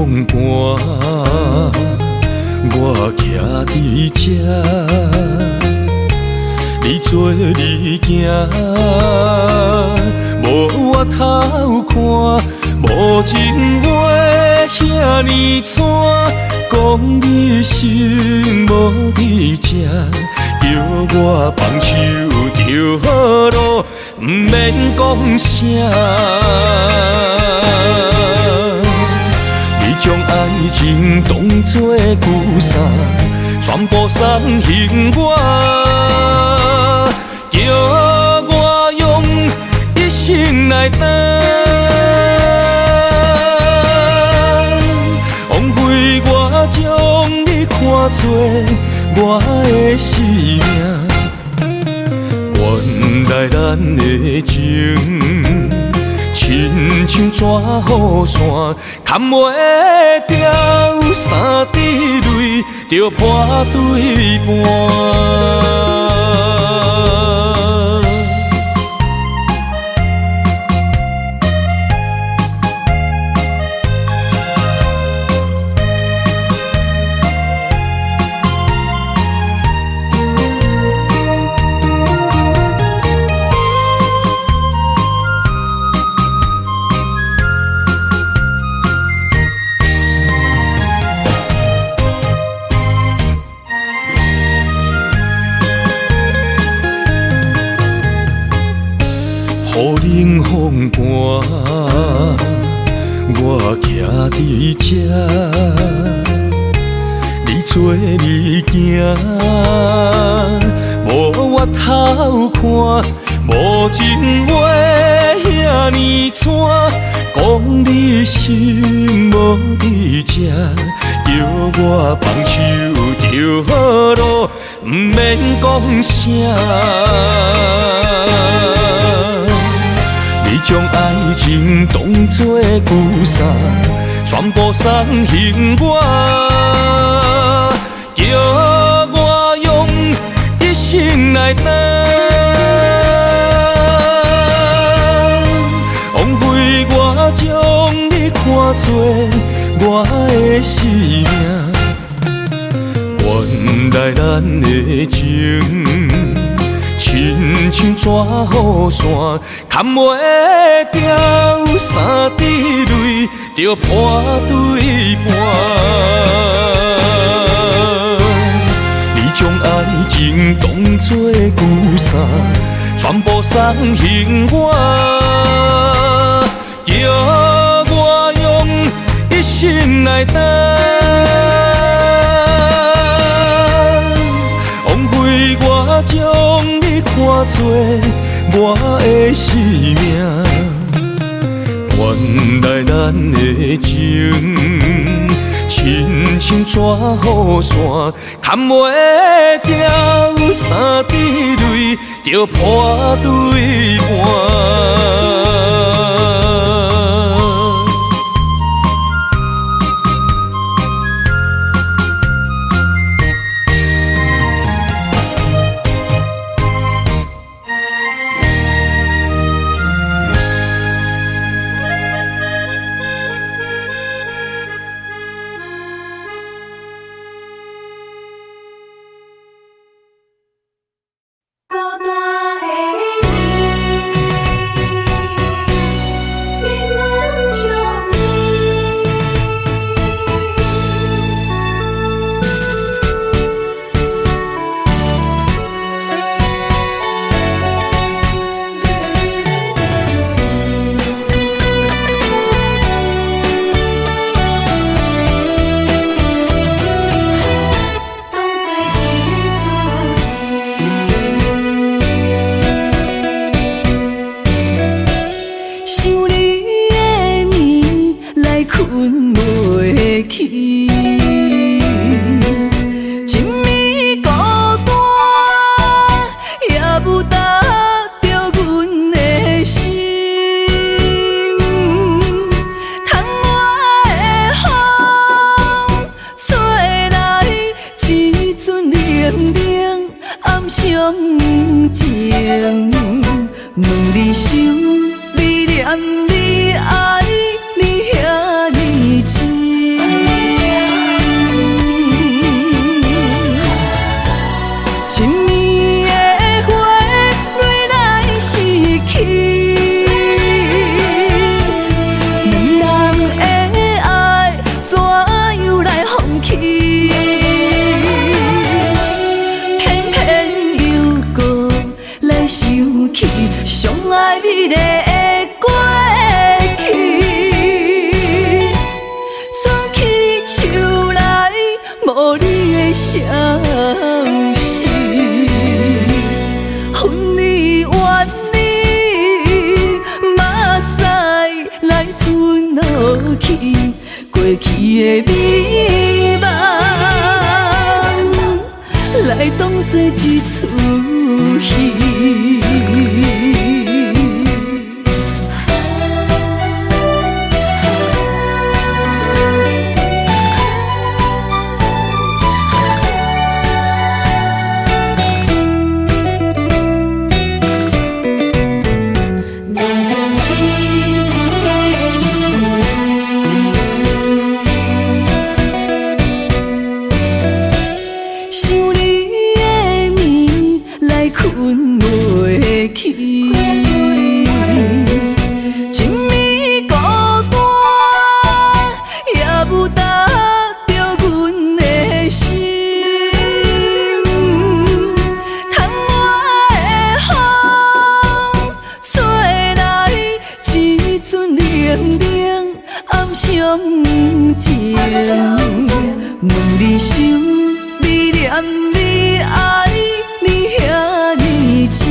风寒，我徛伫这，你做你行，无我偷看，无情话遐尼惨，讲你心无伫这，叫我放手就好咯，毋免讲啥。你将爱情当作旧衫，全部送还我，叫我用一生来等。枉费我将你看作我的生命，原来咱的情亲像纸雨伞，砍袂掉三滴泪，就破对半。雨冷风寒，我徛伫这，你做你行，无我偷看，无情话遐尼惨，讲你心无伫这，叫我放手就好咯，毋免讲啥。你将爱情当作旧衫，全部送还我，叫我用一生来等。枉费我将你看作我的生命，原来咱的情亲像纸雨伞，砍袂掉三滴泪，就破对半。你将爱情当作旧衫，全部送还我，叫我用一生来等。枉费我将你看作我的生命，原来咱的情亲像纸雨伞，砍袂掉三滴泪，就破对半。想你念你爱你遐尼深。消息。恨你怨你，目屎来吞落去，过去的美梦，来当作一出戏。问你想，你念你爱，你遐尼深。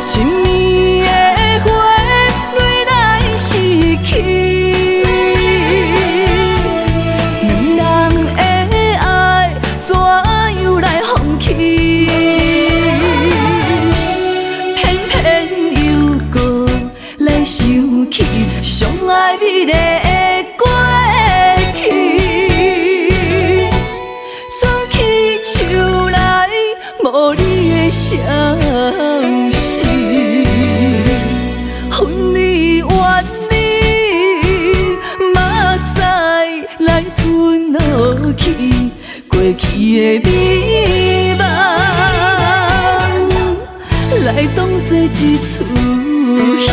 一暝的花，蕊来逝去，两人的爱怎样来放弃？偏偏又搁来想起上爱美丽的过去，吹起树来无你的消息，恨你怨你，目屎来吞落去，过去的美梦，来当作一出戏。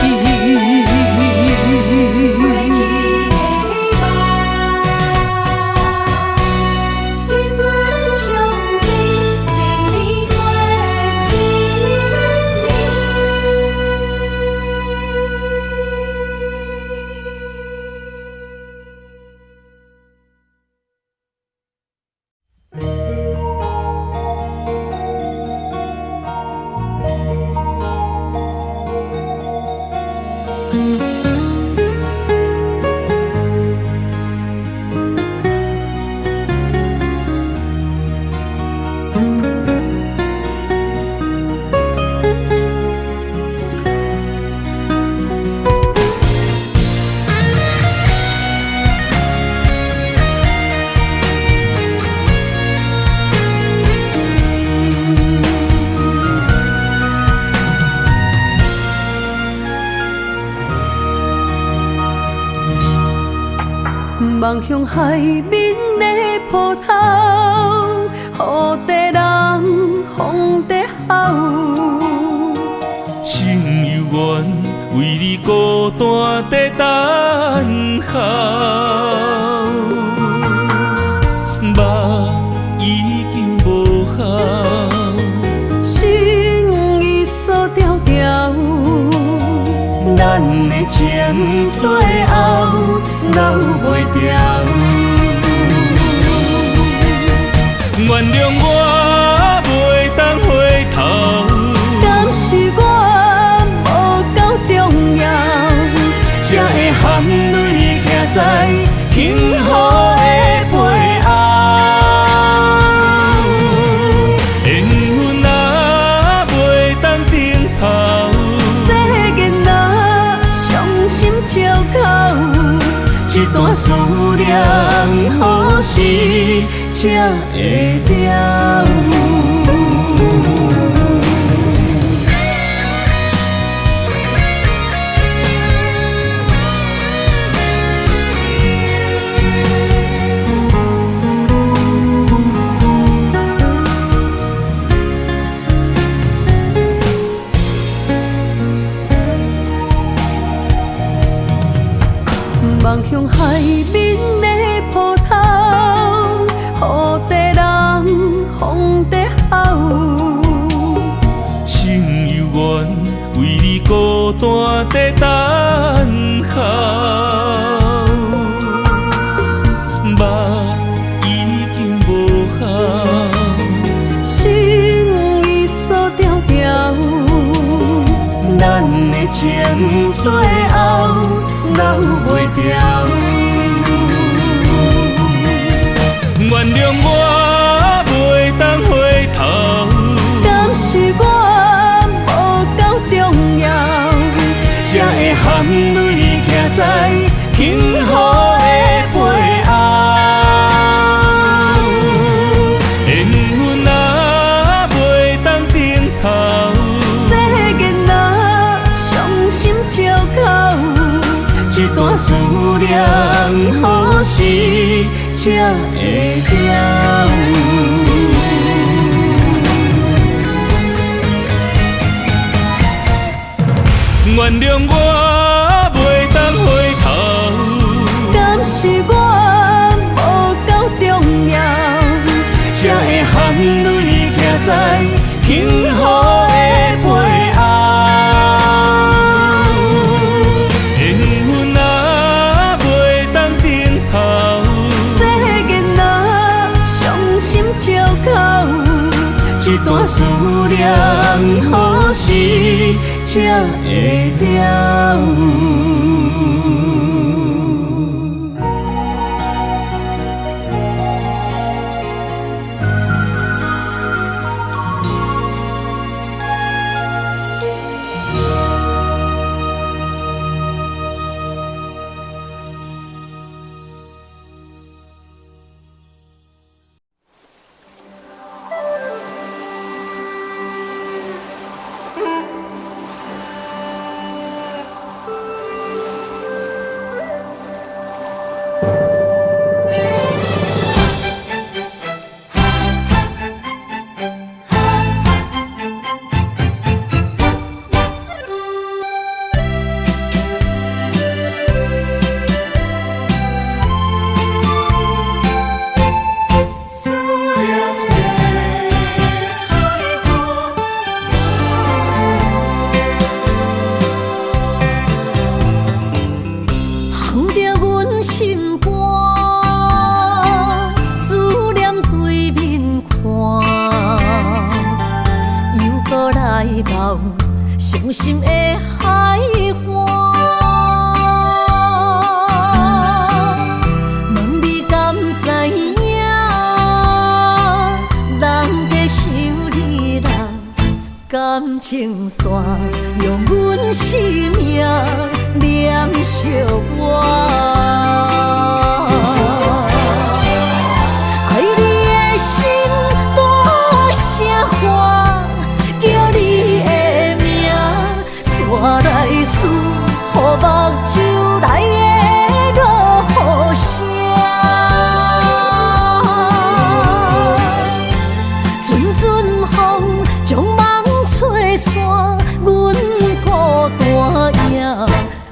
望向海面的波涛，雨地人，风地吼。心犹原为你孤单在等候，梦已经无效，心已锁条条，咱的情最后留袂掉。原谅我袂当回头，敢是我无够重要，才会含泪徛在幸福的背后。缘分若袂当停靠，世间若伤心借口，一段思念何时才会了？望向海面的波涛，雨地人，风地吼。心犹原为你孤单在等候。情最后留袂掉。原谅我袂当回头，敢是我无够重要，才会含泪徛在幸福的背后。缘分啊袂当等候，世间若伤心借口，一段思念何时才会了？原谅我袂当回头，敢是我无够重要，才会含泪徛在幸福的背后。缘分啊袂当等候，世间若伤心借口，一段思念何时才会了？伤心的海岸，问你敢知影？人在想你人感情线，用阮生命念惜我。爱你的心大声喊，叫你的名，山来思，予目睭内的落雨声。阵阵风将梦吹散，阮孤单影，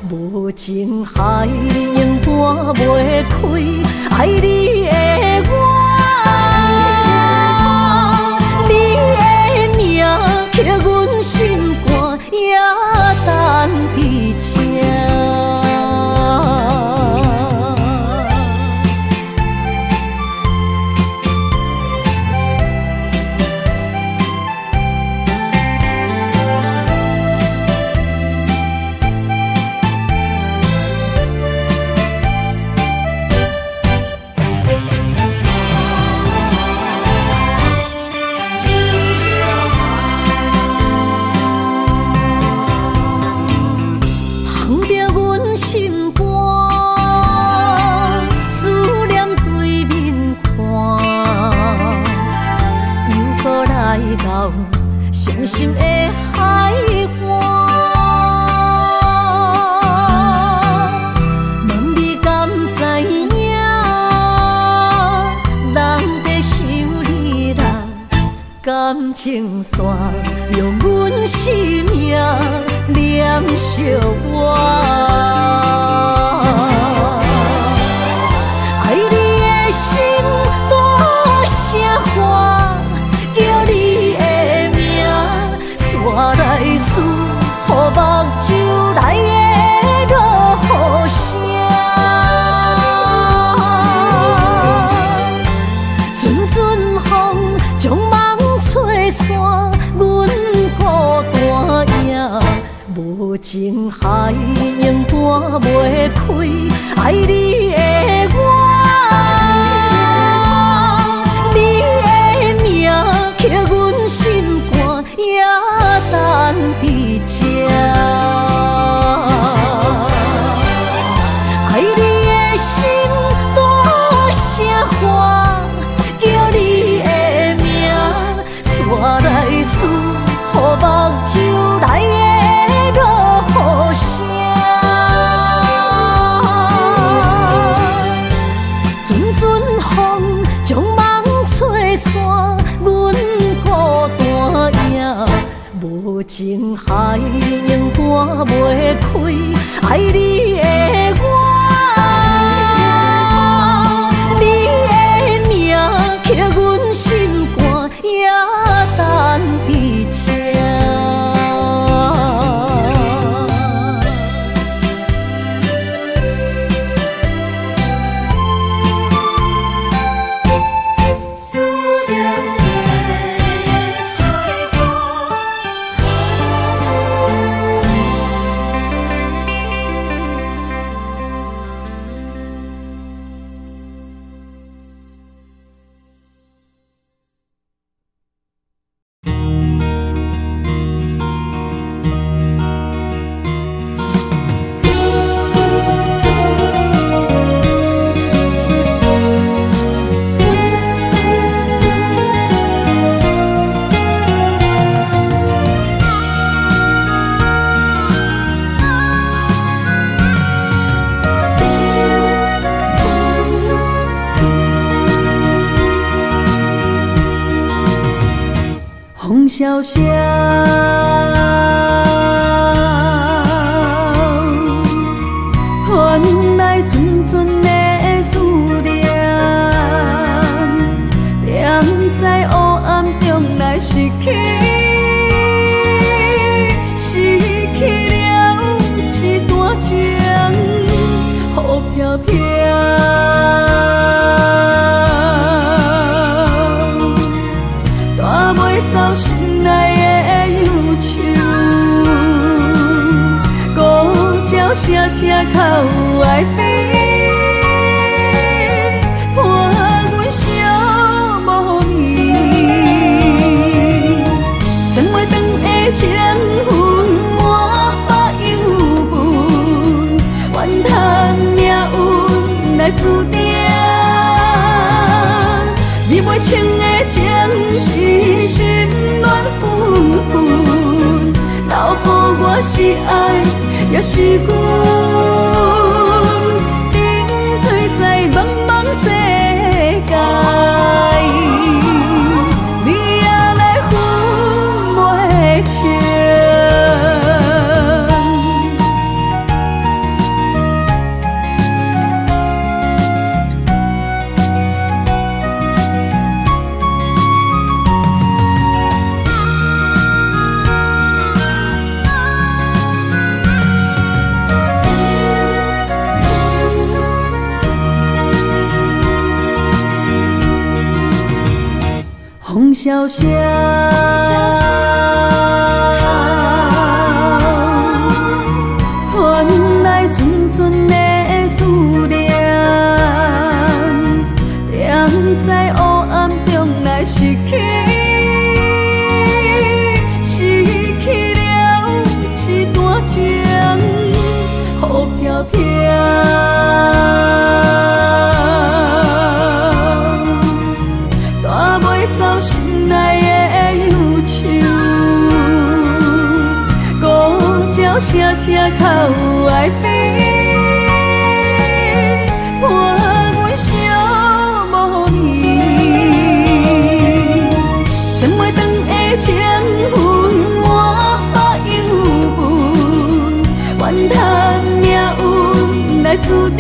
无情海永搬袂开，爱你的我。刻阮心肝，也等伫这。伤心的海岸，问你敢知影？人在想你人感情线，用阮生命念惜我。爱你的心大声喊，叫你的名，山来思，予目睭内的落雨声。阵阵风将梦吹散，阮孤单影，无情萧萧，原来纯纯的思念，踮在黑暗中来失去，失去了一段情，雨飘飘。带袂走心内的忧愁，孤鸟声声哭哀悲，伴阮寂无眠。装袂长的情分，满腹忧闷，怨叹命运来注定。你袂清的情是心乱纷纷，留予我是爱，也是恨，沉醉在茫茫世界，你也来分袂清。风萧萧，原来纯纯的思念，踮在黑暗中来失去，失去了一段情，雨飘飘。走心内的忧愁，孤鸟声声哭哀悲，伴阮寂无眠。装袂长的情分，满腹忧闷，怨叹命运来注定。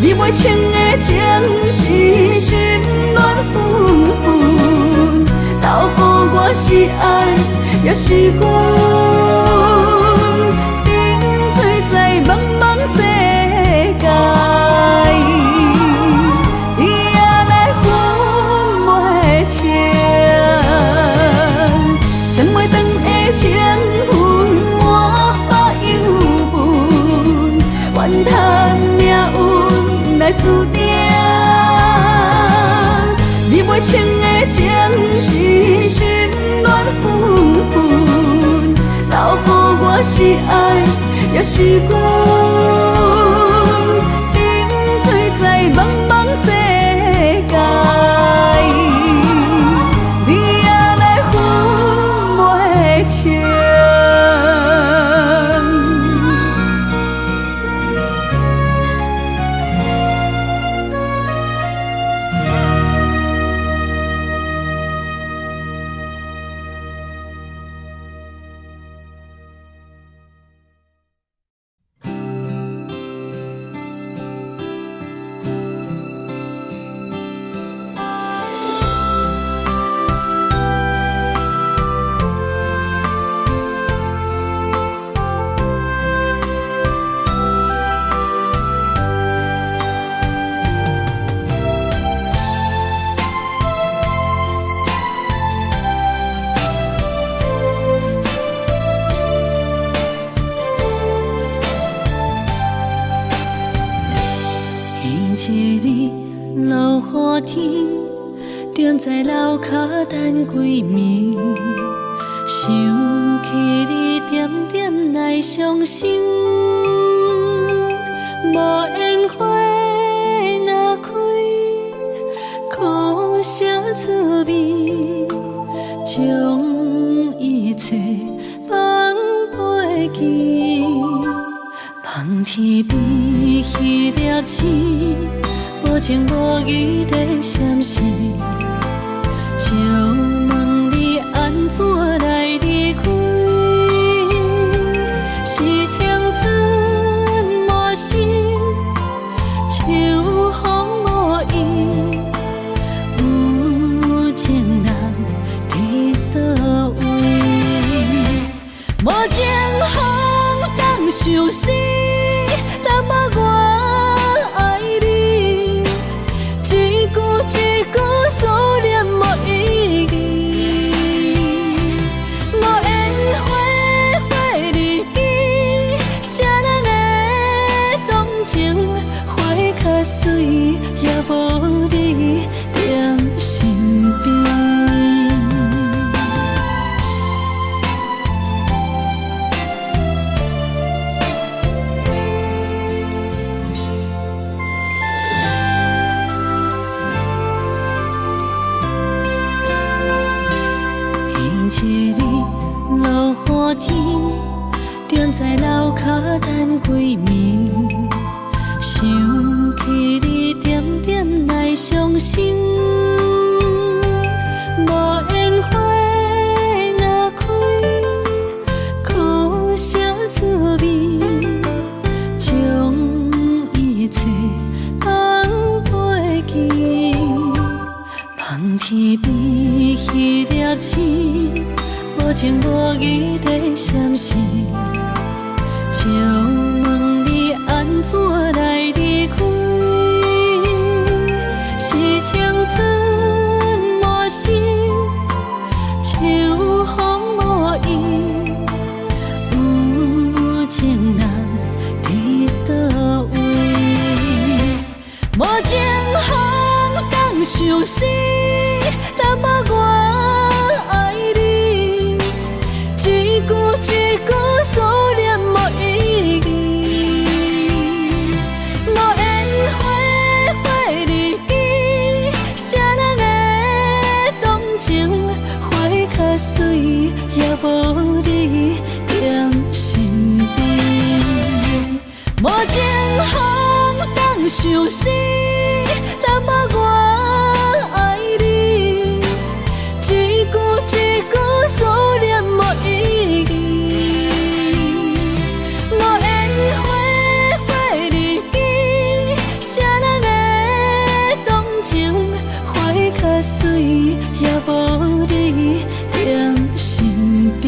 你袂清的情是心乱纷纷，留予我是爱，也是恨，沉醉在茫茫世界，你也来分袂清。装袂长的情分，满腹忧闷，怨叹命运来注定。你袂清的情是心乱纷纷，留予我是爱，也是恨，沉醉在茫茫世界，你也来分袂清。天，踮在楼骹等几暝，想起你点点来伤心。无烟花若开，苦涩滋味，将一切放袂记。望天边迄粒星，无情无义地闪烁，就问你安怎来离开？是青春无心，秋风无意，有情人伫倒位？无情风当相思，淡薄我爱你，一句一句思念无意义，无缘花花日记，谁人的动情花较水，也无你踮身边。一日落雨天，踮在楼骹等归暝，想起你点点来伤心。无缘花若开，苦涩滋味，将一切放袂记。望天边迄粒星，无情无义地闪烁，就问你安怎来离开？是青春无心，秋风无意，有情人伫倒位？无情风当相思，淡薄我爱你，一句一句思念无意义，无缘花花日记，谁人的动情花较水，也无你踮身边。无情风当相思，淡薄我爱你，一句一句思念无意义，无缘花花日记，谁人的动情花较水，也无你踮身边。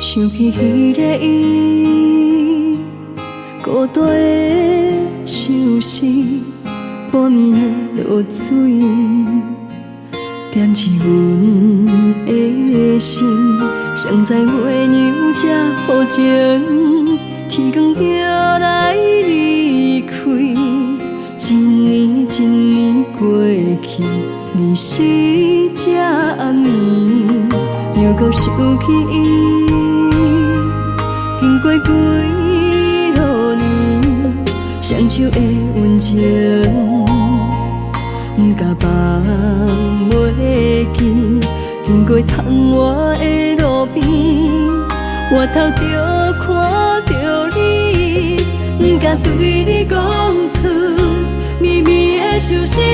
想起迄个伊，孤单的相思，半暝的落水，点起阮的心，谁知月娘这薄情，天光就来离开，一年一年过去，日时这暗暝，又搁想起伊。经过几落年，双手的温情，不敢放袂记。经过窗外的路边，我头就看到你，不敢对你讲出秘密的伤心，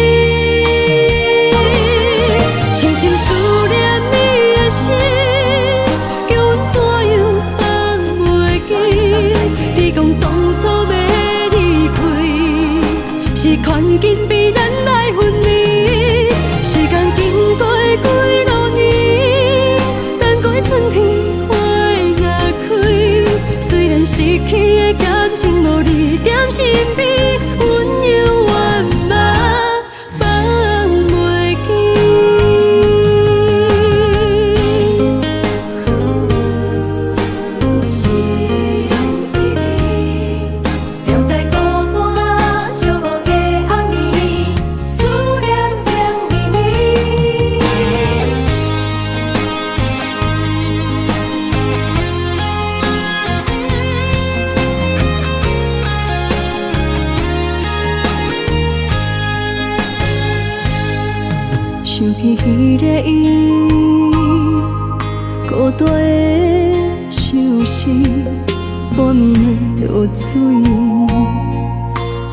深深思念你的心。你讲当初要离开，是看紧比咱来分离。时间经过几落年，等过春天花若开，想起彼个伊，孤单的相思，无眠的落水，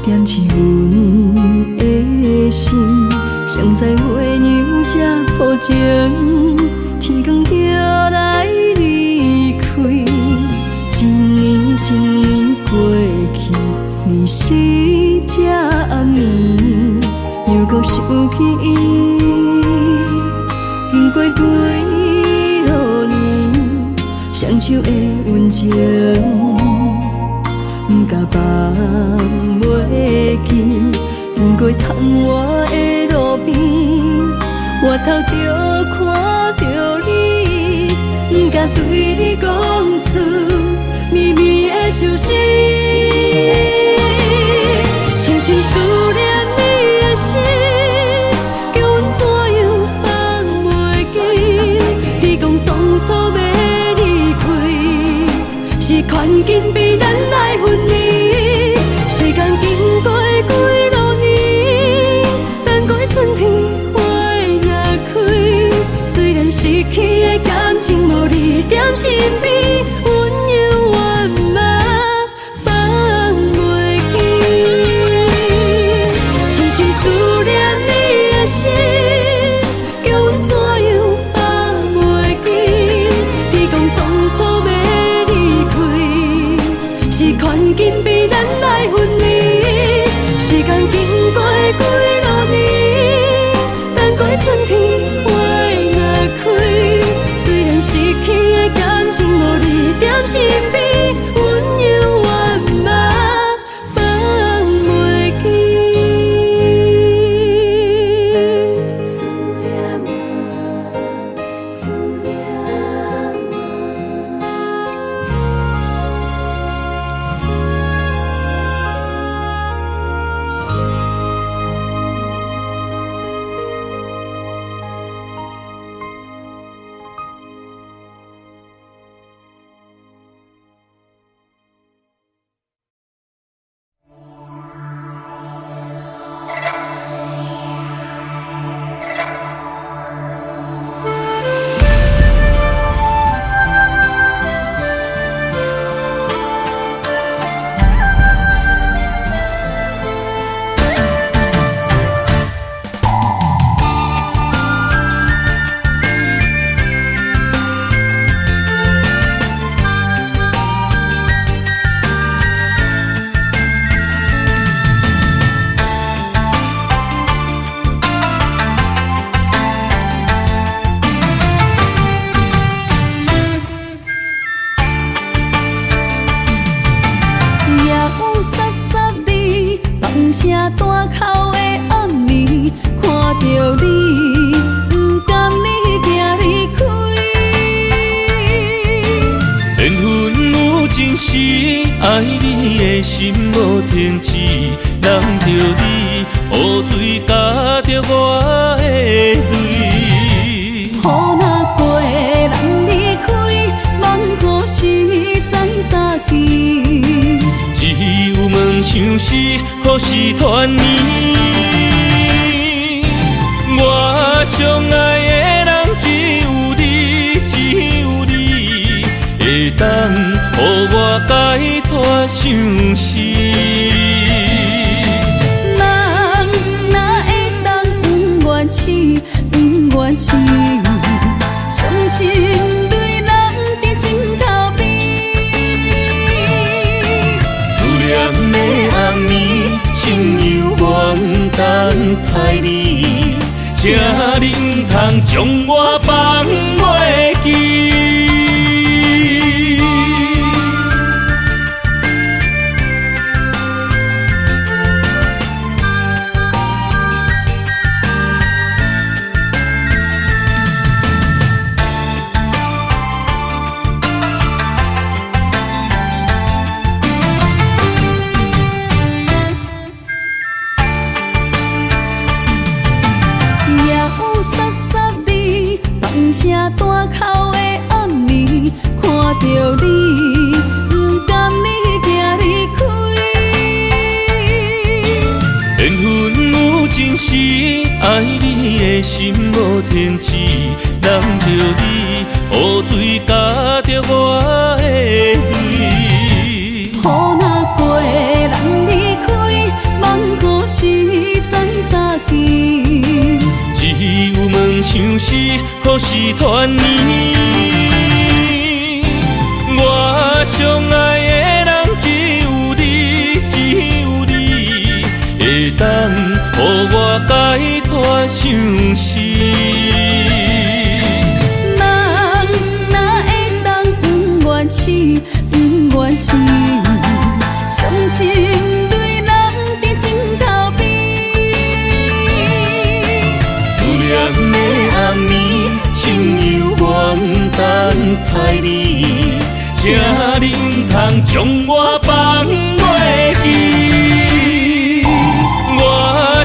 点起阮的心。谁知月娘这抱情，天光就来离开。一年一年过去，你是这暗暝，又搁想起伊。经过几落年，双手的温情，不敢放袂记。经过窗外的路边，我头就看到你，不敢对你讲出秘密的消息。深深思念你的心，叫阮怎样放袂记？你讲当初要离开，是权紧被咱来分离。时间经过几落年，等过春天花也开。虽然失去的感情无你在身边，温柔圆满放袂记。深深思念你的心，叫阮怎样放袂记？你讲当初要离开，是权紧被咱来分离。时间经过几落年，等过春天花也开。虽然失去的感情无你在身边，温柔圆满放袂记。思念啊，思念爱你的心无停止，人着你，雨水加着我的泪。雨若过，人离开，望雨时怎相见？只有问相思，何时团圆？我相爱的人只有你，只有你，会当予我解脱相思。人哪会当不愿醒，不愿醒？伤心对人伫枕头边。思念的暗暝，心犹原等待你，请你不通将我放袂记。声大口的暗暝，看着你，不甘你行离开。缘分有真实爱你的心无停止，人着你，雨水加着我的泪。雨若过，人离开，望雨时怎相见？只有问相思，何时团圆？我相爱的人只有你，只有你，会当予我解脱相思。梦若会当不愿痴，不愿痴，伤心泪男伫枕头边。思念的暗暝，心犹原等待你。请你唔通将我放袂记，我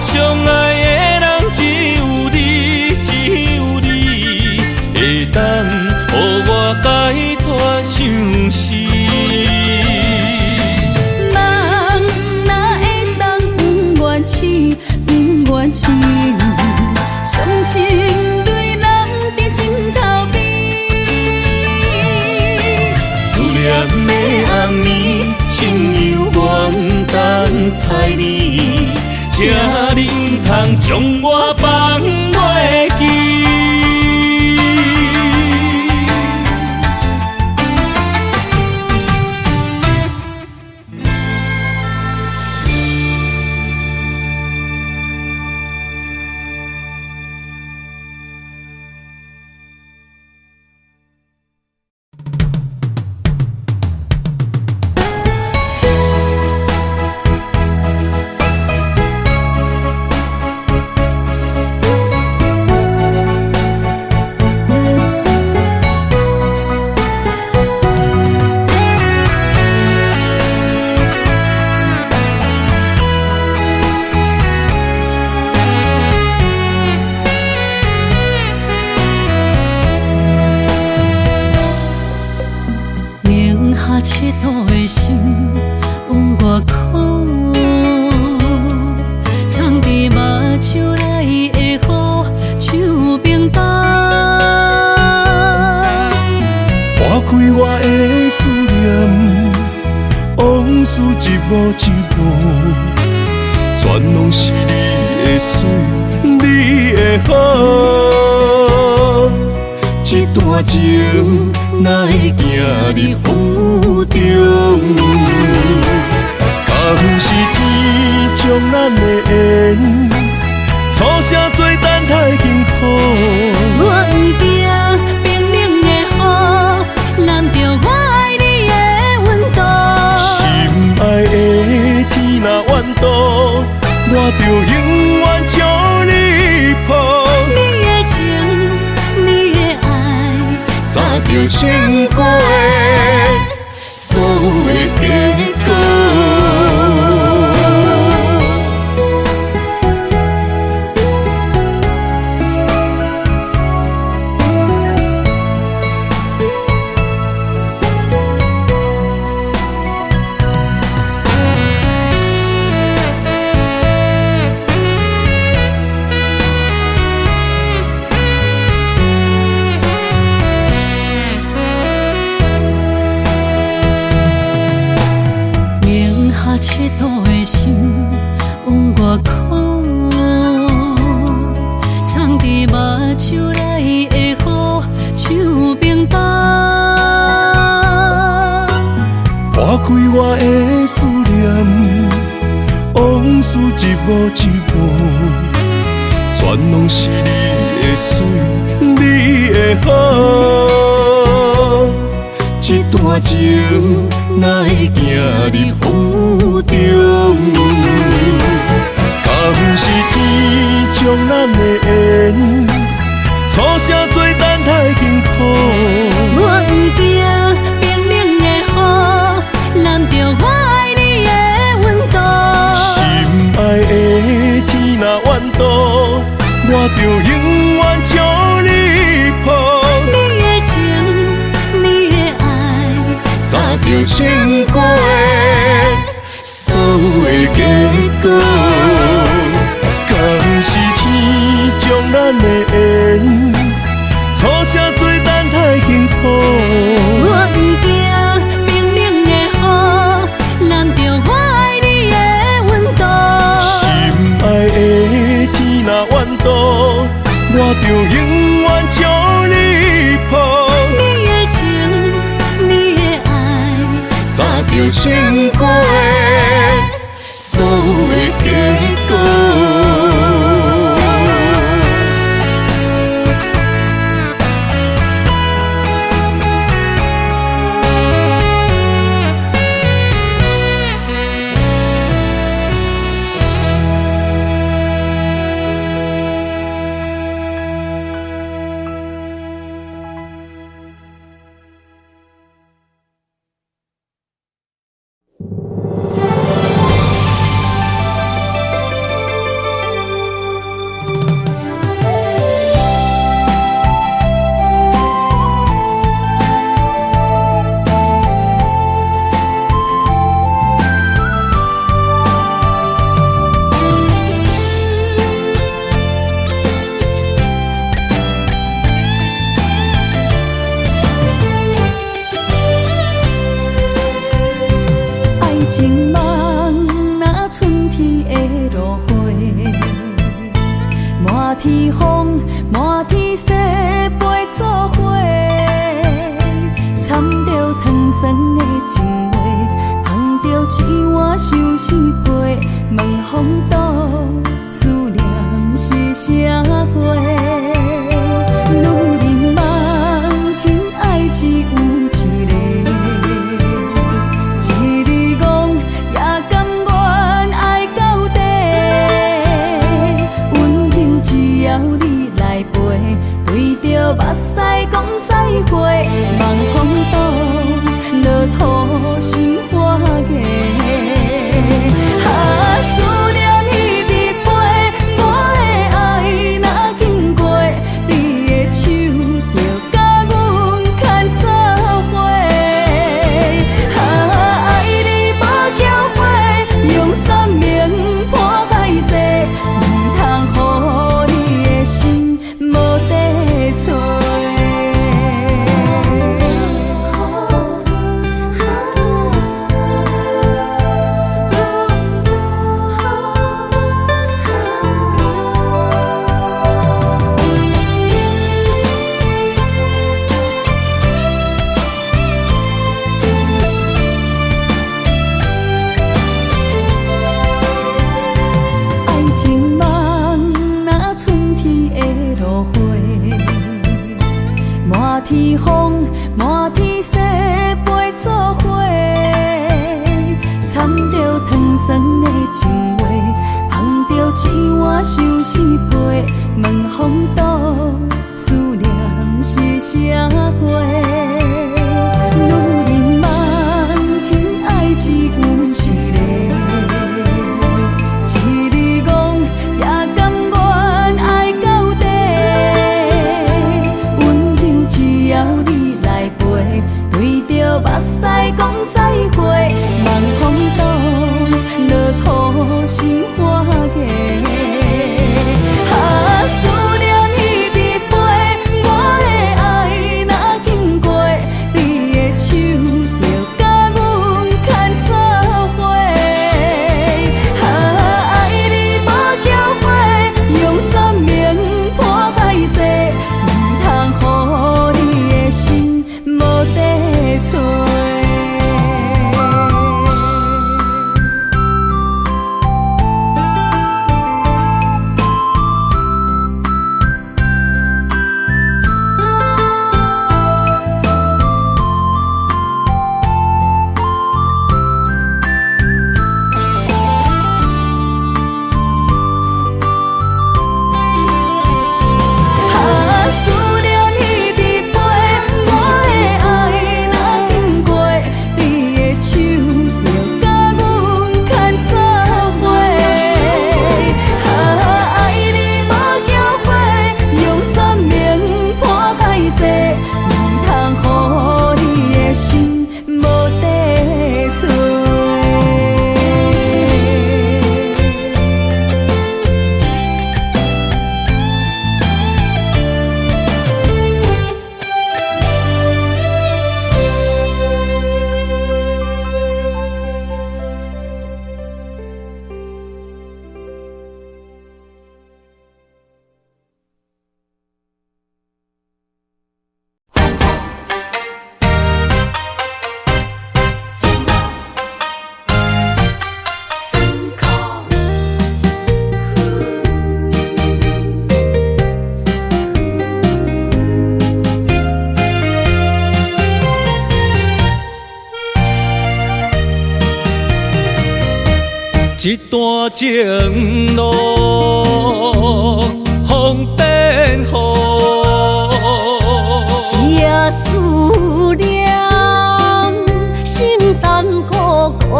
相爱的人只有你，只有你，会当予我解脱相思。梦若会当不愿痴，不愿痴，伤心泪男伫枕头边。思念的暗暝，心犹原等待你。请你唔通将我放袂记。赤道的心往外哭，藏伫目睭内的雨，像冰冻。划开我的思念，往事一幕一幕，全拢是你的水，你的好。这段情哪会行入风雨中？敢不是天将咱的缘，初声做等待幸福。我不惊冰冷的雨，淋着我爱你的温度。心爱的天若怨妒，我着永远将你抱。你的情，你的爱，早就想过所有的结果。赤道的心往外哭，藏伫目睭内的雨，像冰冻。划开我的思念，往事一幕一幕，全拢是你的水，你的好。这段情哪会行入风雨中？敢不是天将咱的缘，初声做等待幸福。我不惊冰冷的雨，淋着我爱你的温度。心爱的天若怨妒，我着永远将你抱。你的情，你的爱，早就想过所有的结果。敢咱的缘，初声做等待幸福。我不惊冰冷的雨，淋着我爱你的温度。心爱的天若怨妒，我就永远将你抱。你的情，你的爱，早就想过所有的结果。情梦那春天的落花，满天风，满天雪，陪做伙，掺着糖酸的情话，捧着一碗相思杯，问风度思念是啥货？女人梦真爱只有一个。对着目屎讲再会，望风度落土心花嫁。思念一直飞，我的爱若经过，你的手就甲阮牵做伙。爱你无后悔，用生命破海誓，唔通予你的心无地找。爱情梦那春天的落花，满天风，满天雪，陪做伙，掺着糖酸的情话，捧着一碗相思杯，问风度思念是啥货？女人梦真爱只有一个。对着目屎讲再会，望风度落土心花嫁。思念一段情路风变雨，这思念心淡苦苦，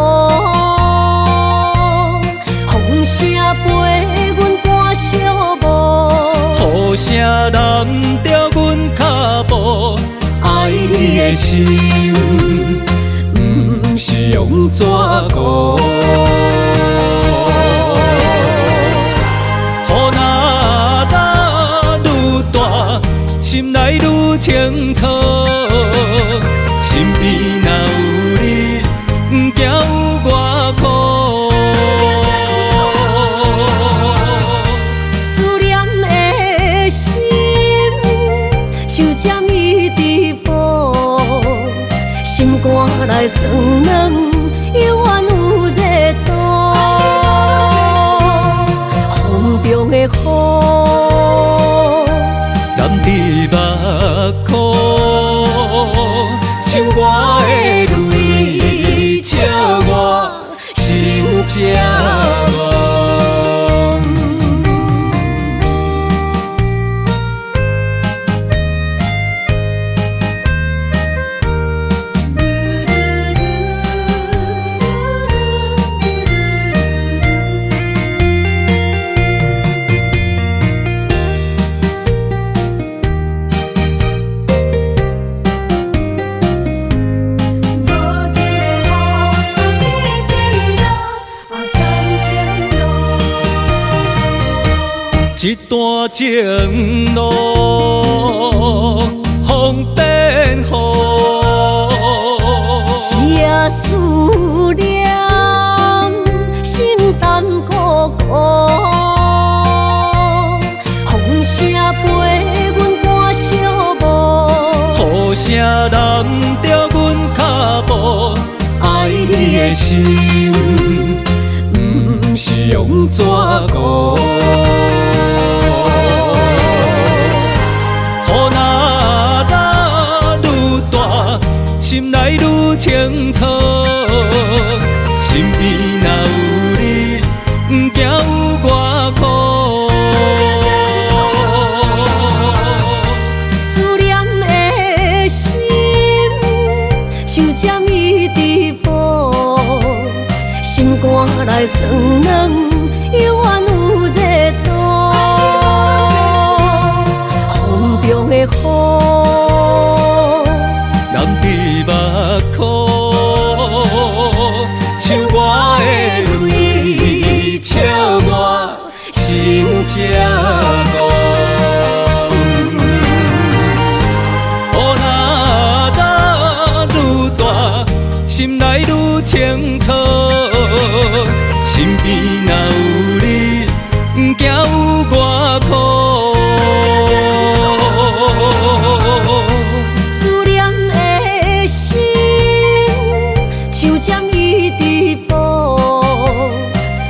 风声陪阮赶小步，雨声染着阮脚步，爱你的心不是用纸糊。雨若打愈大，心内愈清楚，身边若有你，不惊有我苦。思念的心像针伊直补，心肝内酸软，犹原有热度。风中的雨，染伫目眶，像我的泪，笑我心这乱。一段情路风变雨，这思念心淡苦苦，风声陪阮赶小步，雨声染着阮脚步，爱你的心不是用纸糊。心内愈清楚，身边若有你，不惊有我苦。思念的心像针伊直补，心肝内酸软，犹原有热度。风中的雨，染伫目眶，像我的泪，笑我心这乱。雨若打愈大，心内愈清楚，身边若有你，不惊有我苦。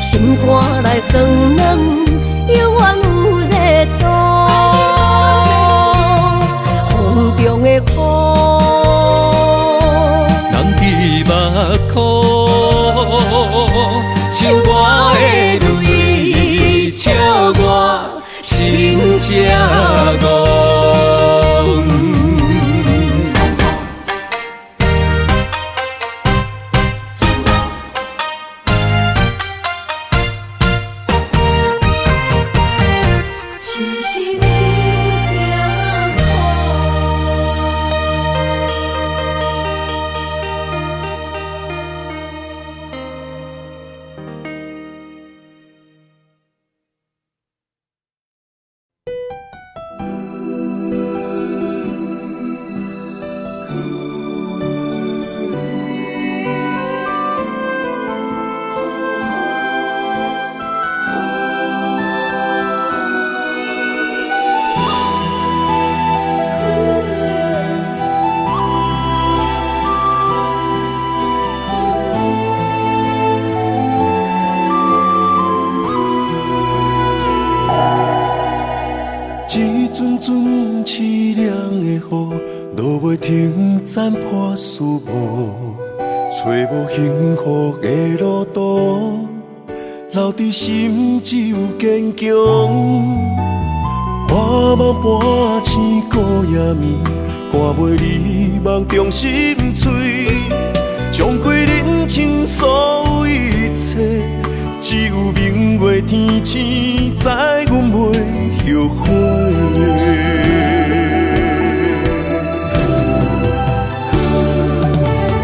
心肝内酸软，犹原有热度。风中的雨，染伫目眶，像我的泪，笑我心这乱。落袂停，斩破思无，找无幸福的路途。留伫心只有坚强。我梦半醒孤夜眠，赶袂你梦中心碎，将过人生所有一切，只有明月天星知阮袂后悔。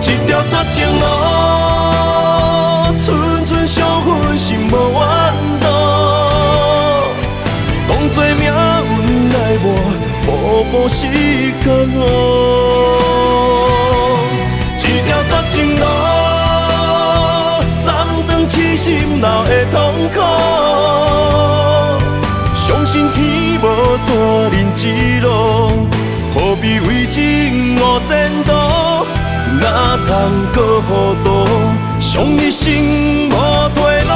一条绝情路，寸寸相分，心无怨妒。当作命运来磨，步步是甘愿。一条绝情路，暂长痴心闹的痛苦。相信天无绝人之路，何必为情误前途？哪通搁糊涂，伤一生无退路。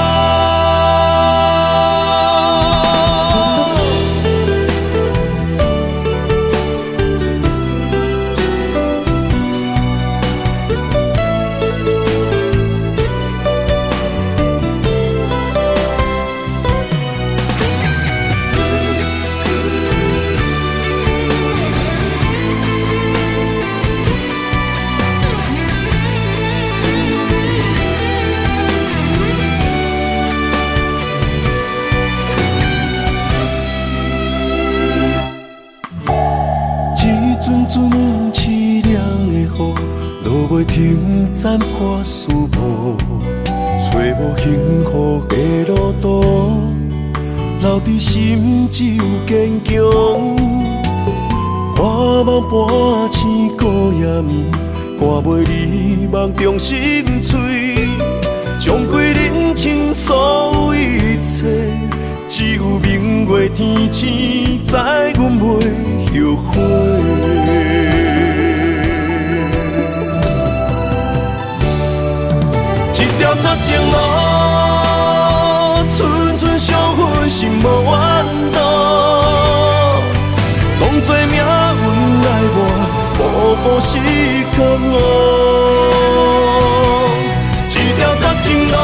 阵凄凉的雨，落袂停，斩破思慕，找无幸福的路途，留伫心只有坚强。我梦半醒孤夜眠，赶袂你梦中心碎，将过人生所有一切，只有明月天星知阮袂后悔。一条绝情路，寸寸相分，心无怨妒。当作命运来磨，步步是甘愿。一条绝情路，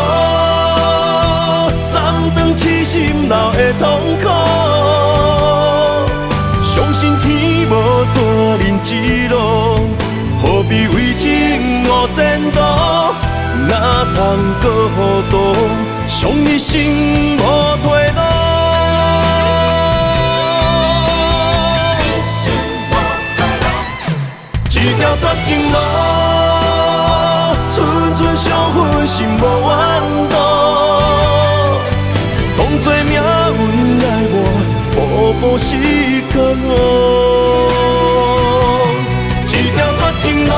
暂长痴心闹的痛苦。相信天无绝人之路，何必为情误前途？哪通搁糊涂，伤一生无退路。一条绝情路，寸寸相分，心无怨妒。当作命运来磨，步步是甘愿。一条绝情路，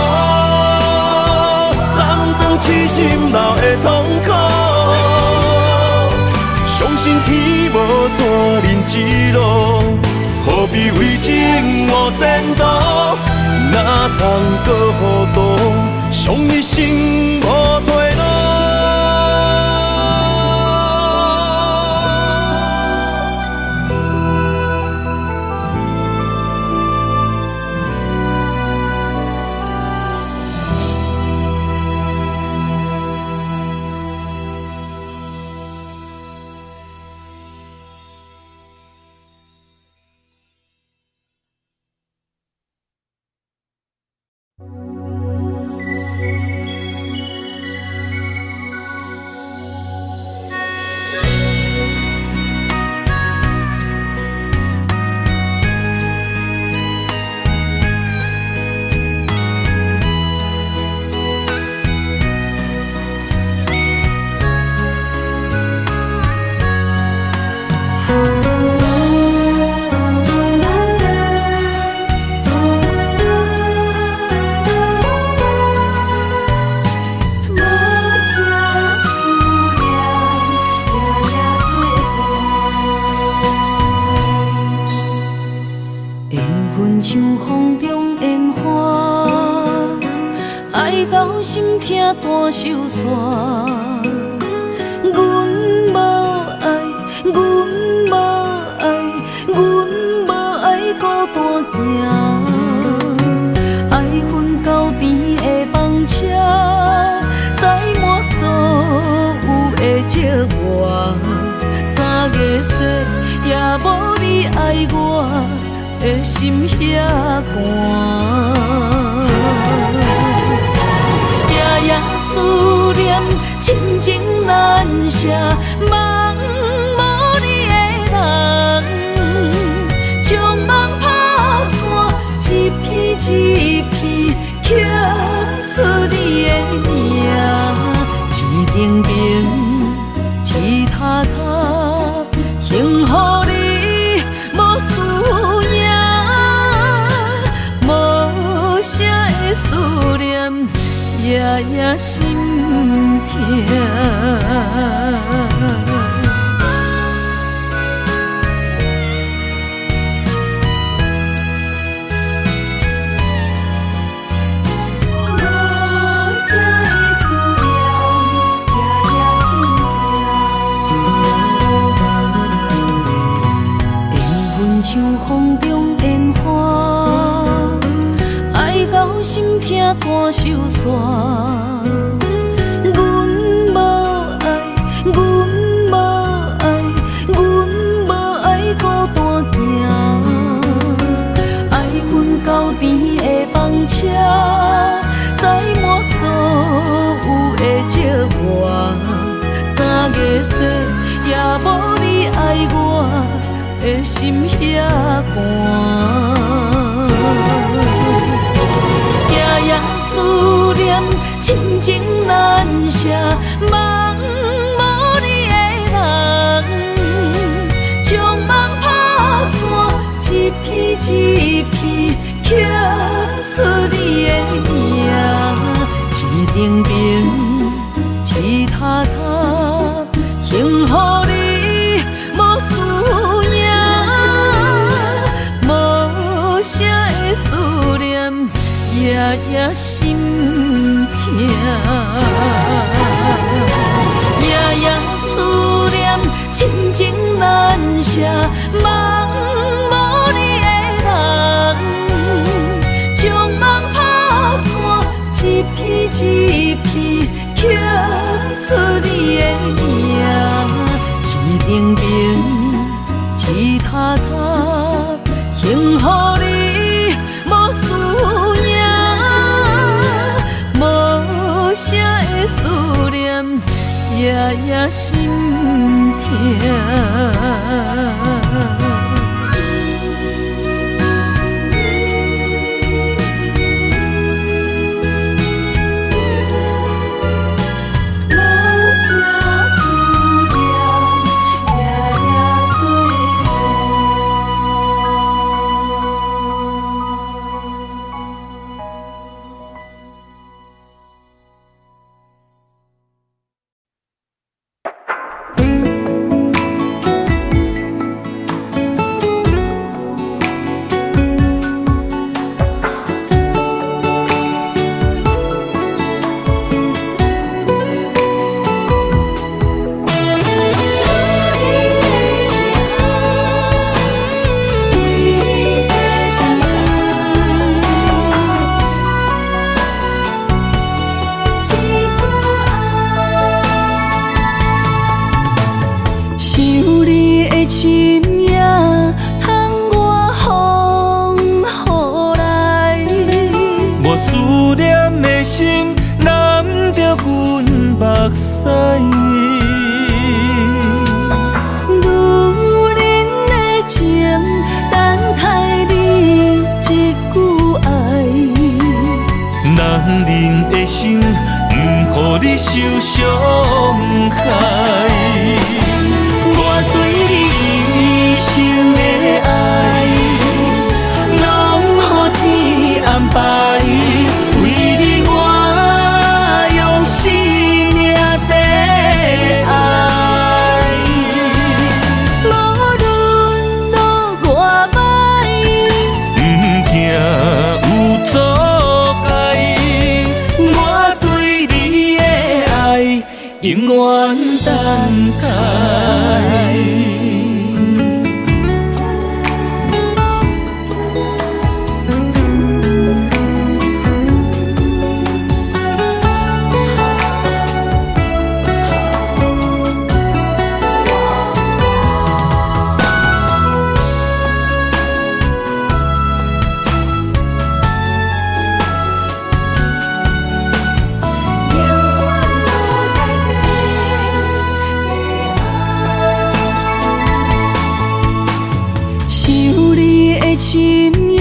痴心闹的痛苦，相信天无绝人之路，何必为情误前途？哪通搁糊涂，伤一生无退路。怎收煞？阮无爱，阮无爱，阮无爱孤单行。爱恨交织的梦车，载满所有的寂寞。爱我的心遐寒。夜夜思念，亲情难舍，梦无你的人，将梦打散，一片一片刻出你的名，一定定，一塔塔，幸福你无思念，无声的思念。夜夜心痛。像风中烟花，爱到心痛怎收煞？阮无爱，阮无爱，阮无爱孤单行。爱阮到甜的房车，载满所有的寂寞。3月雪也无你爱我。的心遐寒，夜夜思念，亲情难舍，梦无你的人，将梦打散，一片一片刻出你的名，一定定，一塔塔，幸福你无思念。声的思念，夜夜心痛。夜夜思念，亲情难舍，梦无你的人，将梦打散，一片一片刻出你的名，一定定，一塔塔，幸福你无思念，无声的思念，夜夜心痛。永远等待。深夜，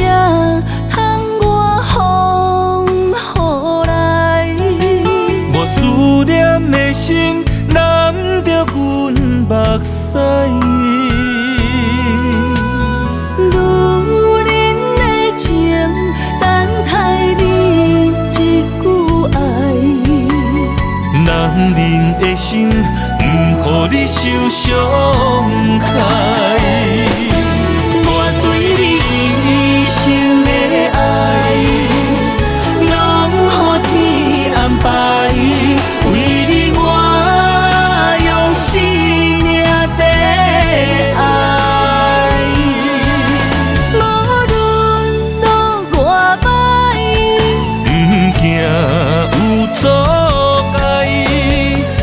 通我风雨来。我思念的心难着阮目屎。女人的情，等待你一句爱。男人的心，不予你受伤害。我对你一生的爱，拢予天安排。为你我用生命在爱。无论路偌歹，不惊有阻碍。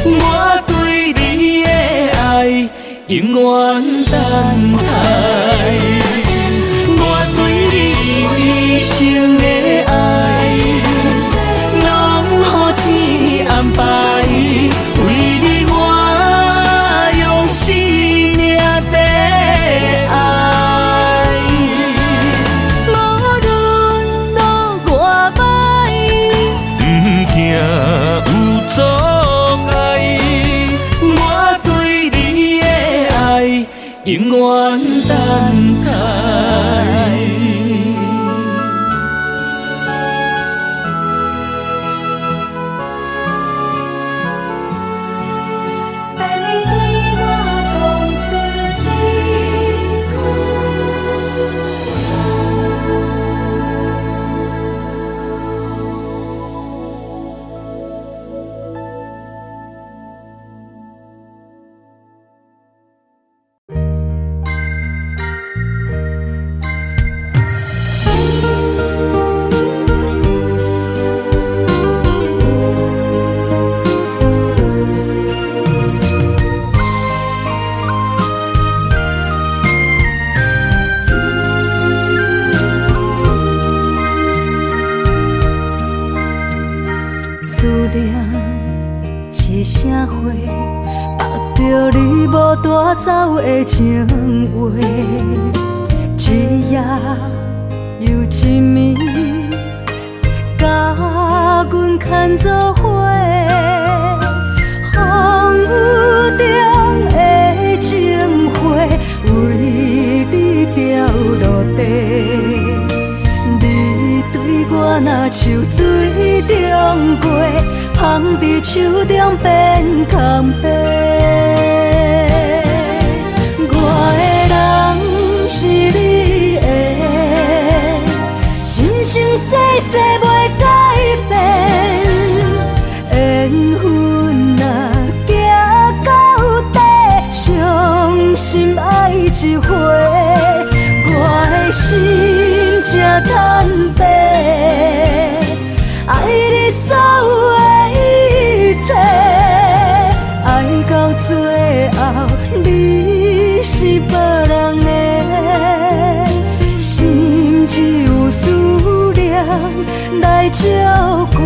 我对你的爱永远等待。我对你一生的爱，拢予天安排。为你我用生命在爱。无论路偌歹，不惊有阻碍。我对你的爱永远等待。陪你对我讲出一思念是啥货？目着你无带走的情话，一夜又一暝，甲阮牵做伙。风雨中的情花，为你掉落地。你对我若像水中月，芳伫手中变空白。我的人是你的，生生世世袂改变。缘分若行到底，伤心爱一回。我的心才坦白，爱你所有的一切，爱到最后你是别人的，心只有思念来照过。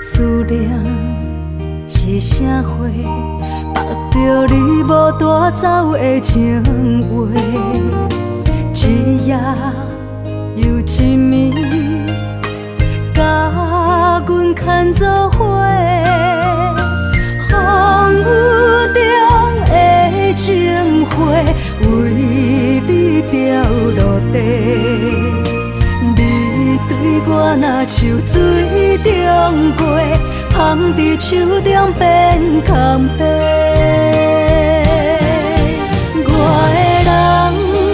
思念是啥货？目着你无带走的情话，一夜又一暝，甲阮牵做伙。风雨中的情花，为你掉落地。你对我若像水中月，芳伫手中变空白。我的人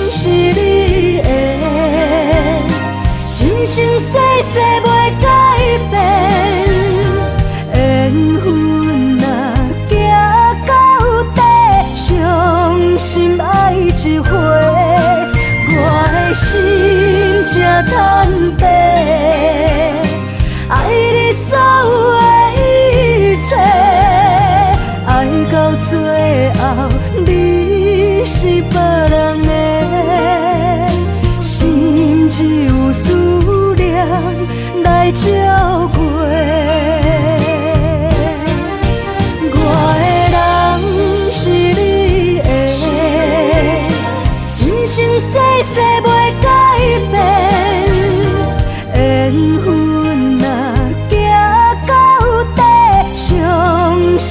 是你的，生生世世袂改变。缘分若行到底，伤心爱一回。我的心才坦白，爱你所有的一切。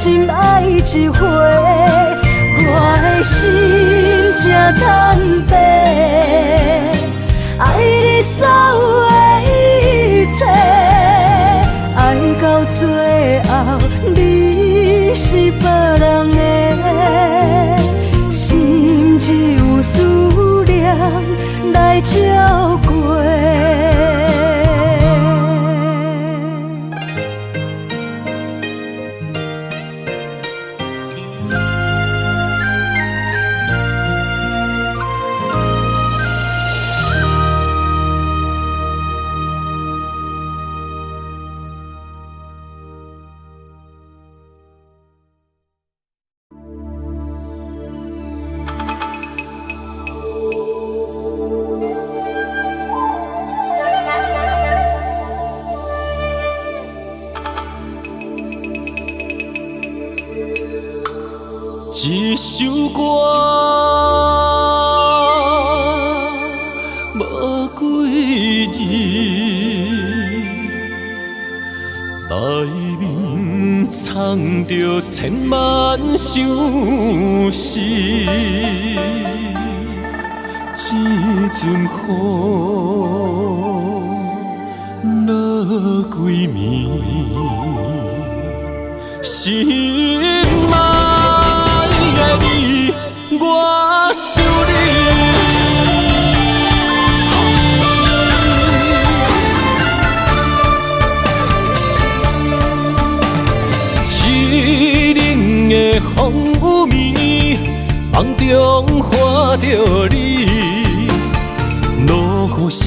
心爱一回，我的心才坦白，爱你所有的一切，爱到最后你是别人的，心只有思念来照过。一首歌无几字，内面藏着千万相思。一阵风落几暝，心爱的你，我想你。凄冷的风雨暝，梦中看着你，落雨声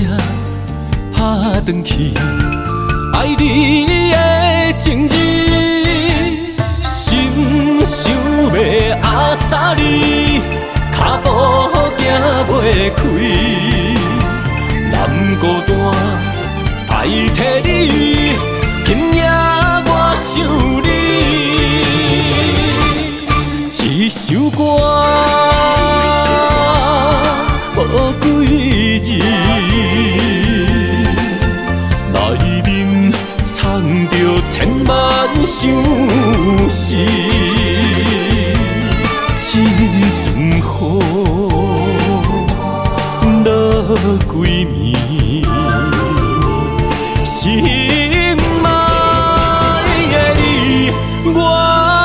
打转去，爱你的情字。想要阿萨你，脚步行袂开，南孤单代替你，今夜我想你。一首歌无几字，内面藏着千万相思。一阵风落几暝，心爱的你，我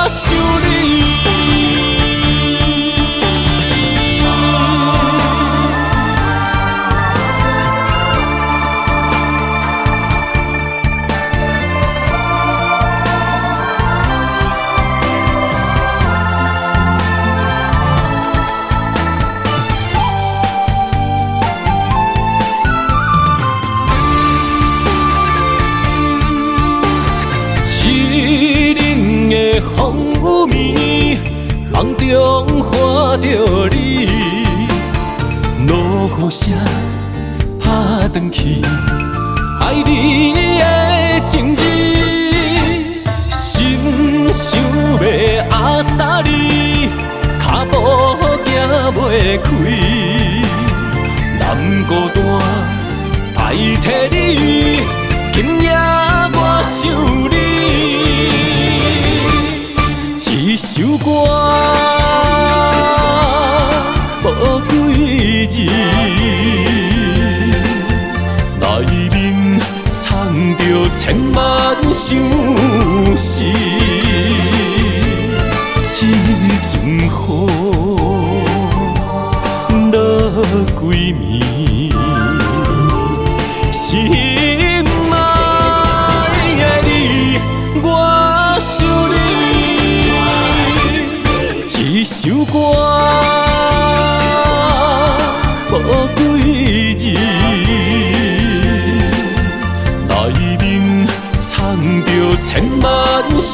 想你。风雨暝，梦中看着你，落雨声打转去，爱你的情字。心想要阿萨你，脚步行袂开，南孤单代替你，今夜我想你。一首歌无几字，内面藏着千万相思。一阵风落几暝，心爱的你，我想你。一首歌无几字，内面藏着千万相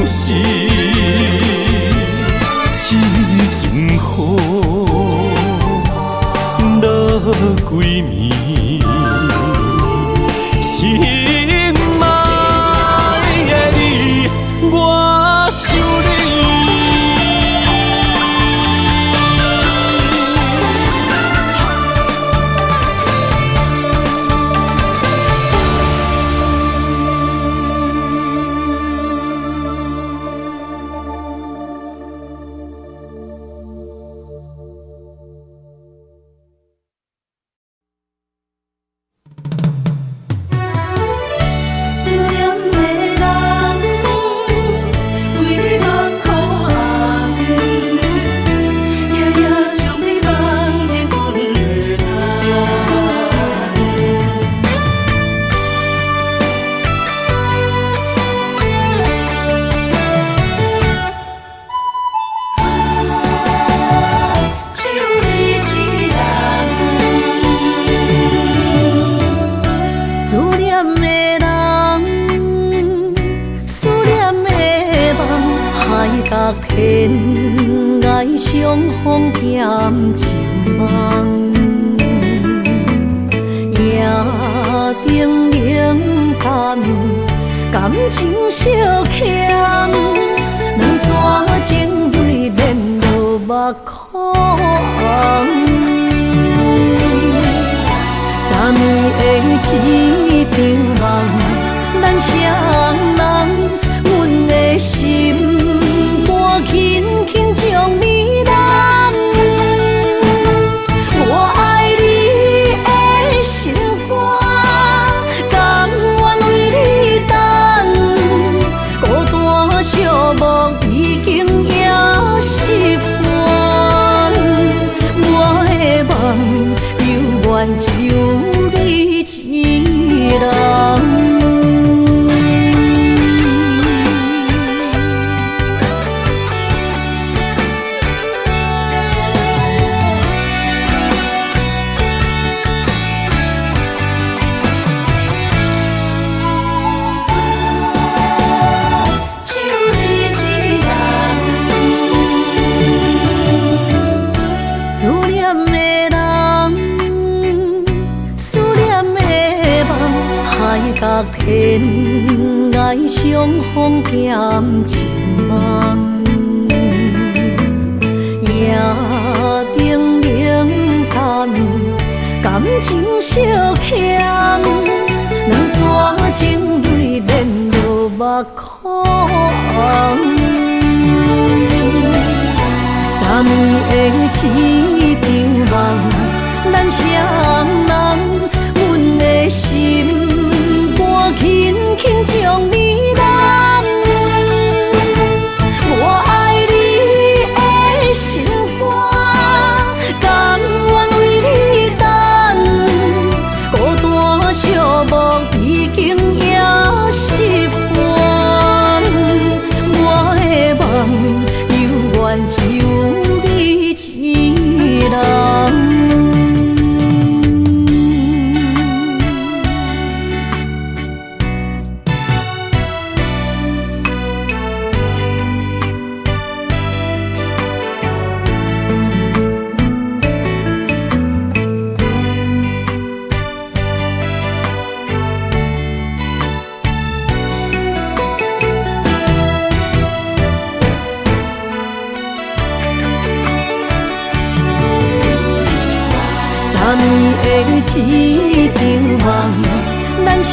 思。一阵风落几暝，心爱的你，我想你。隔天爱相逢兼情梦，夜灯冷淡，感情小欠，两撮情泪连落目眶。昨暝的一场梦，咱双人，阮的心肝轻轻将你揽。我爱你的心肝，甘愿为你等，孤单寂寞已经也习惯。我的梦犹原只有你一人。隔天爱相逢兼情梦，夜灯冷淡，感情小欠，两撮情泪连落目眶。昨暝的一场梦，咱双人，阮的心轻轻将你揽。我爱你的心肝，甘愿为你等，孤单寂寞已经也习惯。我的梦犹原只有你一人。昨暝的一场梦，咱双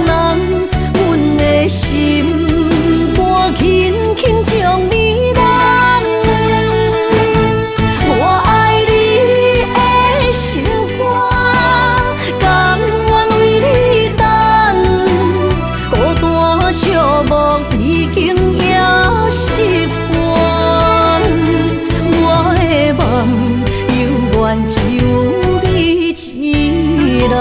人，阮的心肝轻轻将你揽。我爱你的心肝，甘愿为你等，孤单寂寞已经也习惯。我的梦犹原只有一人。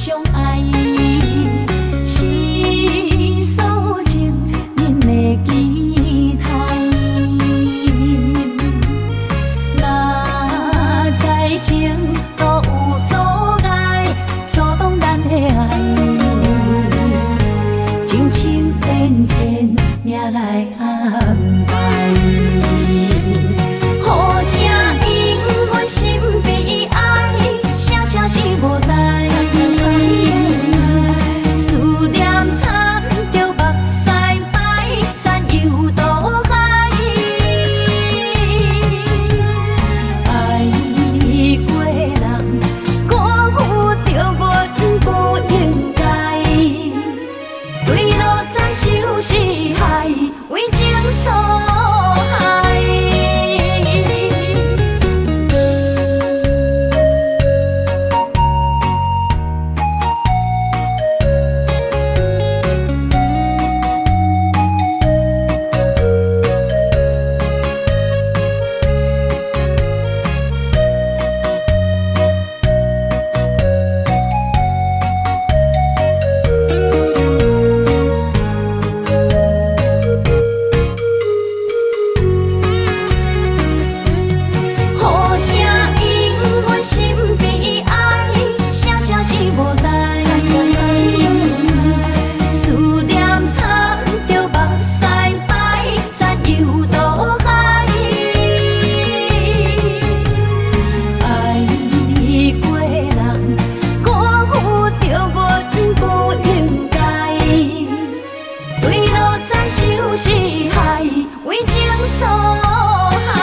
相爱，是所情因的期待。若在情都有阻碍，阻挡咱的爱，情深变浅，命来安排。互声因阮心悲哀，声声是无奈。思念惨着目屎白，山游倒海。爱过人，辜负着阮不应该。对路再受是害，为情所害。互声因阮心悲哀，声声是无奈。思念惨着目屎白，山游倒海。爱过人，辜负着阮不应该。对路再受是害，为情所害。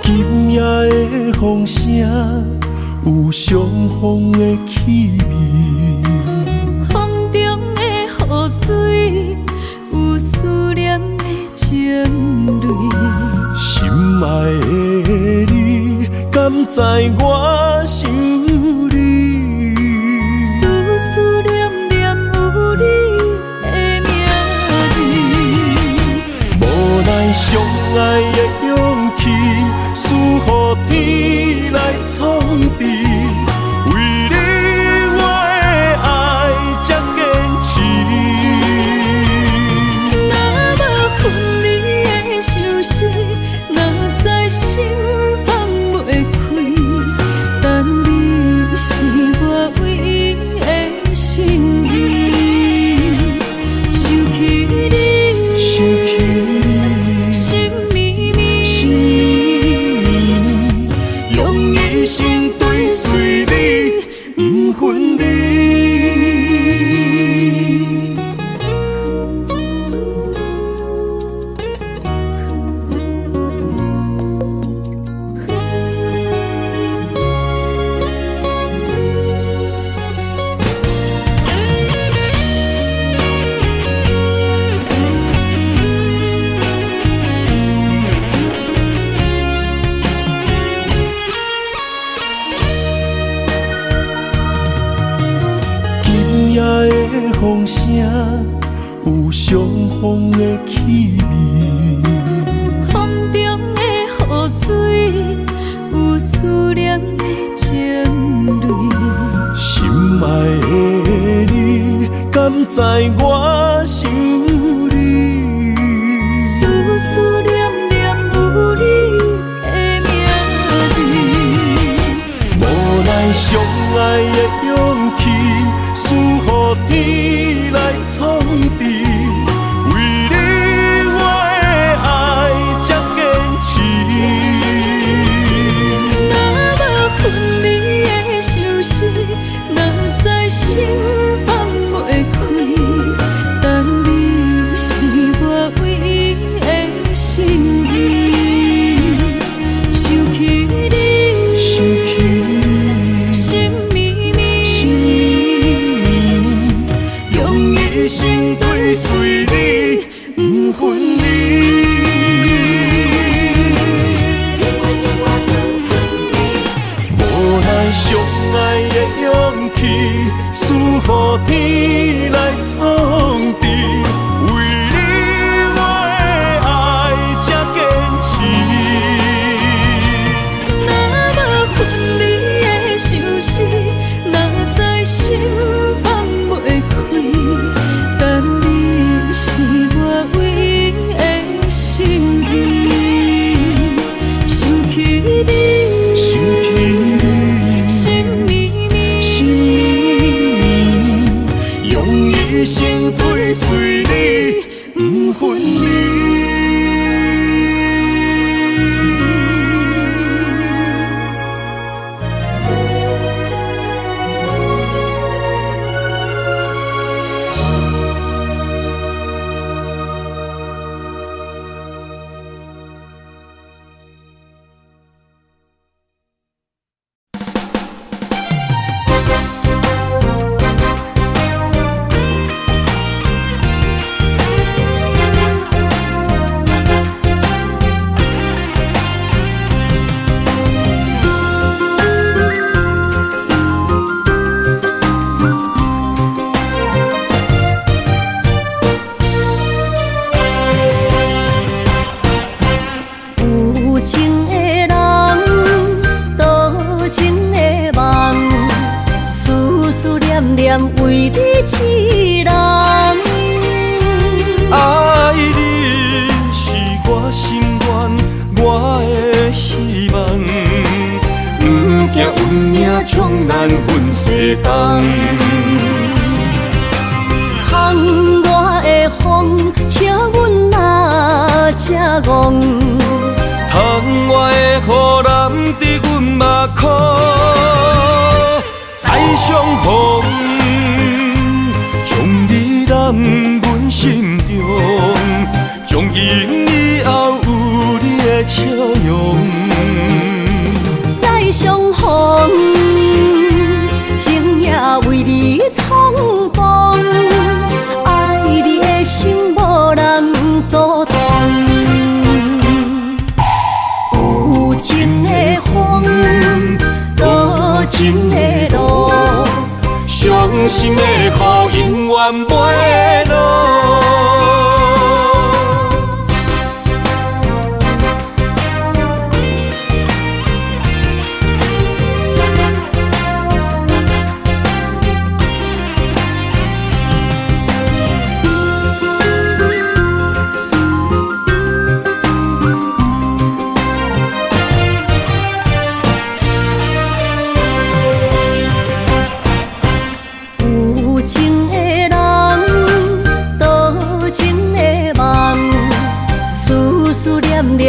今夜的风声有相逢的气味，风中的雨水有思念的情泪。心爱的你，敢知我想你？思思念念有你的名字，无奈相爱的勇气，输予天来创治。为你我的爱才坚持。若无分离的相思，若在心放袂开，但你是我唯一的心意。想起你，想起你，心绵绵，心绵，用一生追随你，不分离。今夜的风声有相逢的气味，风中的雨水有思念的情泪。心爱的你，敢知我想你？思思念念有你的名字，无奈相爱的勇气，输予天来创治。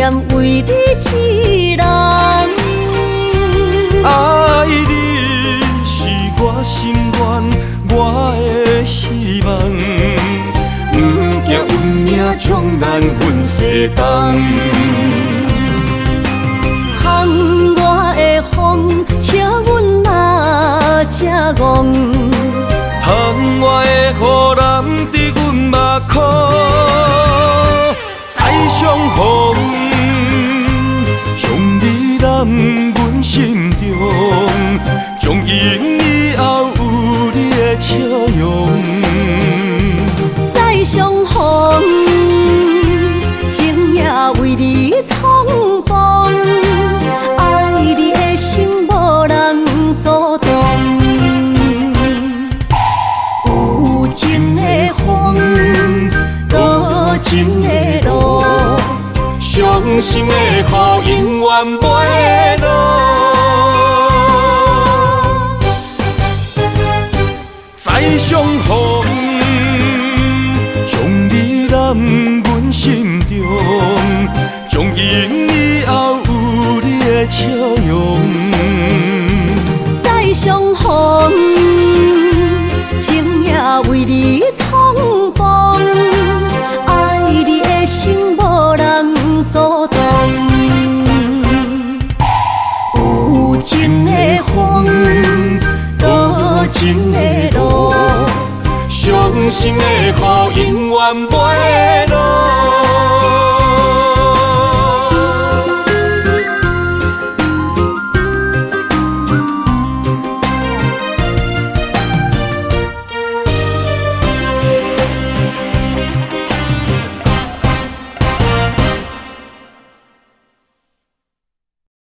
念为你一人。爱你是我心愿，我的希望。不惊运命将咱分世东。巷外的风，笑阮哪只戆？巷外的雨淋伫阮目眶，再相逢，将你揽阮心中，从今以后有你的笑容。再相逢，情也为你冲动，爱你的心无人阻挡。有情的风，多情的路，伤心的雨永远袂落。再相逢，将你揽阮心中，从今以后有你的笑容。再相逢，情也为你冲动，爱你的心无人阻挡。有情的风，多情的路，伤心的雨永远袂